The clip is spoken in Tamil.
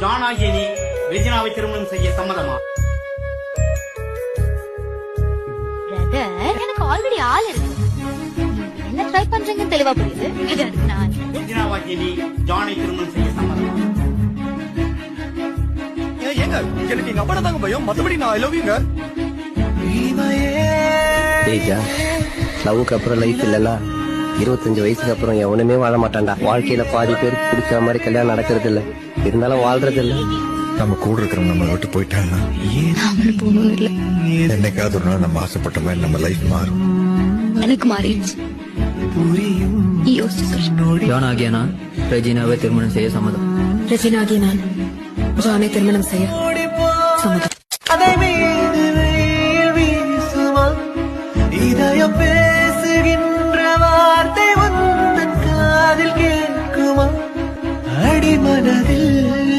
ஜான் ஆகிய நீ ரெஜினாவை திருமணம் செய்ய சம்மதமா? பிரதர், எனக்கு ஆல்ரெடி ஆள் இருக்கு. என்ன ட்ரை பண்றீங்கன்னு தெளிவா புரியுது. ரெஜினாவாகிய நீ ஜானை திருமணம் செய்ய சம்மதமா? ஏங்க எனக்கு எங்க அப்பா தாங்க பயம், மத்தபடி நான் ஐ லவ் யூங்க. லவ்வுக்கு அப்புறம் லைஃப் இல்லல. 25 வயசுக்கு அப்புறம் எவனுமே வாழ மாட்டான்டா. வாழ்க்கையில பாதி பேர் பிடிச்ச மாதிரி கல்யாணம் நடக்கிறது இல்ல, இருந்தாலும் வாழ்றது இல்ல. நம்ம கூட இருக்கிறவங்க நம்ம விட்டு போயிட்டாங்கன்னா என்னைக்காவது ஒரு நாள் நம்ம ஆசைப்பட்ட மாதிரி நம்ம லைஃப் மாறும். எனக்கு மாறிடுச்சு. ஜான் ஆகிய நான் ரெஜினாவை திருமணம் செய்ய சம்மதம். ரெஜினா ஆகிய நான் ஜானை திருமணம் செய்ய சம்மதம். இதயம்